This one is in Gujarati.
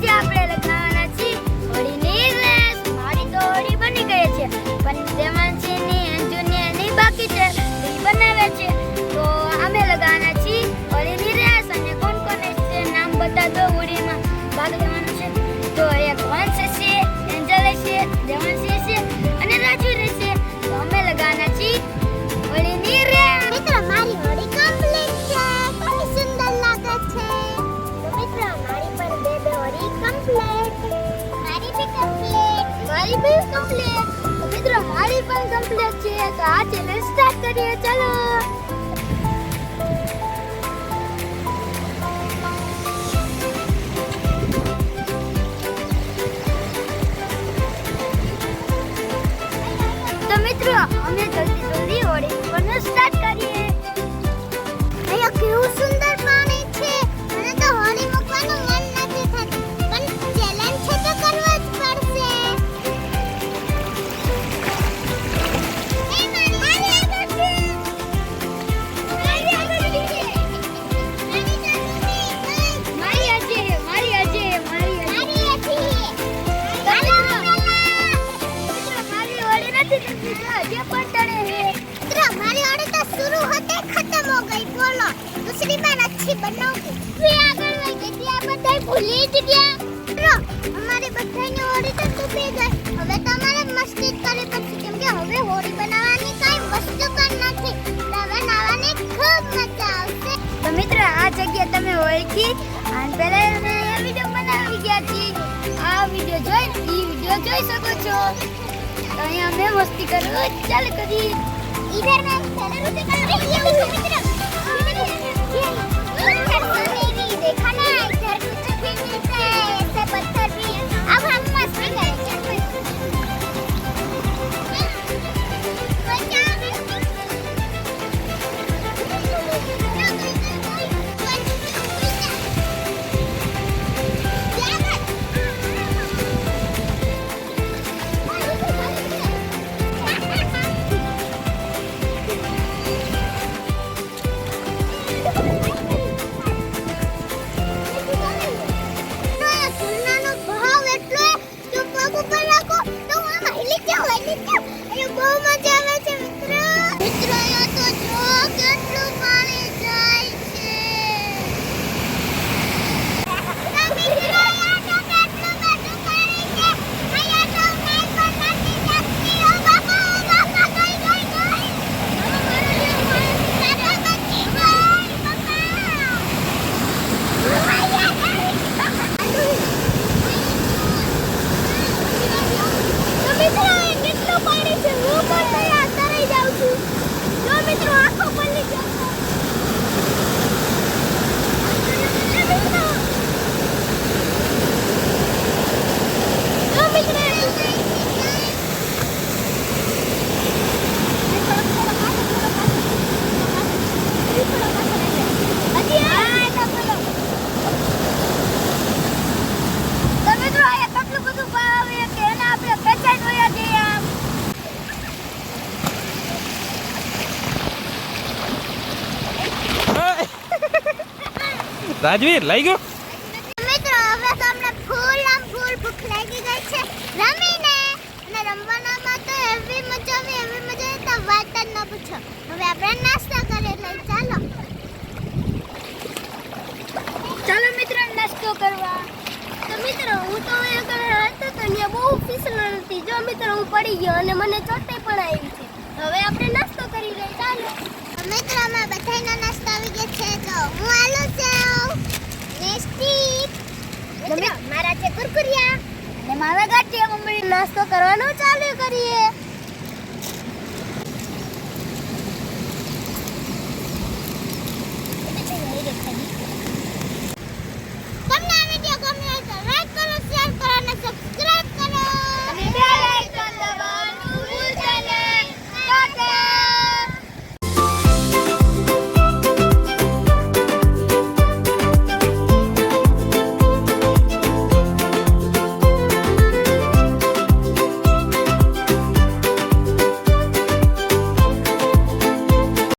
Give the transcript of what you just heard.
આજે આપણે લગાવવાના છીએ હોળીની રેસ. મારી તો હોળી બની ગઈ છે, પણ દેવાંશીની અંજુની એની બાકી છે, એ બનાવે છે. તો અમે લગાવવાના છીએ હોળીની રેસ. અને કોણ કોણ છે નામ બતા દો. હોળીમાં ભાગ લેવાનો છે તો એક વંશ છે, એન્જલ છે, દેવાંશી છે અને રાજુ રહેશે. તો અમે લગાવવાના છીએ હોળીની રેસ. મિત્રો મારી હોળી કમ્પ્લીટ છે, કેવી સુંદર લાગે છે. તો મિત્રો મારી પણ બે હોળી કમ્પ્લીટ, મારી બી કમ્પ્લીટ, મારી બી કમ્પ્લીટ. મિત્રો મારી પણ કમ્પ્લીટ છે. તો આ ચેલેન્જ સ્ટાર્ટ કરીએ. ચાલો. તો મિત્રો અમે જલ્દી હોળી પણ સ્ટાર્ટ કરીએ. અહીંયા કેવું સુંદર પાણી છે. મને તો હોળી મૂકવાનું મન નથી થતું, પણ ચેલેન્જ છે તો કરવા જ પડશે. એ મારી આગળ છે, મારી આગળ છે, મારી આજે મારી આજે મારી આજે મારી હતી. મિત્રો મારી હોળી નથી થતી. જે પણ તળે છે. મિત્રો મારી હોળી તો शुरू होते खत्म हो गई. बोलो दूसरी बार अच्छी बनाऊंगी. फिर આગળ વઈ ગઈ તે આ બધાય ભૂલી જ ગયા. મિત્રો અમારી બધાયની હોળી તો તૂટી ગઈ. હવે તમારે મસ્તી જ કરવી પડશે, કેમ કે હવે હોળી બનાવવાની કાંઈ વસ્તુ પણ નથી. હવે નાવાની ખૂબ મજા આવશે. તો મિત્રો આ જગ્યા તમે ઓળખી અને પહેલા અમે આ વિડિયો બનાવી ગયા છીએ. આ વિડિયો જોઈ શકો છો. તો અહીંયા અમે મસ્તી કરવું ચાલુ કરી. इधर मैं चैनल से कर रही हूं. मित्र पत्थर से भी देखा ना, इधर कुछ भी मिलता है ऐसे पत्थर भी. अब हम मस्ती करेंगे. રાજવીર લઈ ગયો. મિત્રો હવે તો અમને ફૂલ ભૂખ લાગી ગઈ છે રમીને. અને રમવાનામાં તો એવી મજા આવે તો વાત જ ન પૂછો. હવે આપણે નાસ્તો કરીએ. એટલે ચાલો મિત્રો નાસ્તો કરવા. તો મિત્રો હું તો અહીંયા હતો તો ત્યાં બહુ ફિસલન હતી. જો મિત્રો હું પડી ગયો અને મને ચોટે પણ આવી છે. હવે આપણે નાસ્તો કરી લઈએ. ચાલો. તો મિત્રો અમે બધાયનો નાસ્તો આવી ગયો છે. તો હું આલુ સેવ ને સ્ટીક. મિત્રો મારા છે કુરકુરિયા અને મારા ગાંઠિયા. મમ્મી નાસ્તો કરવાનો ચાલુ કરીએ.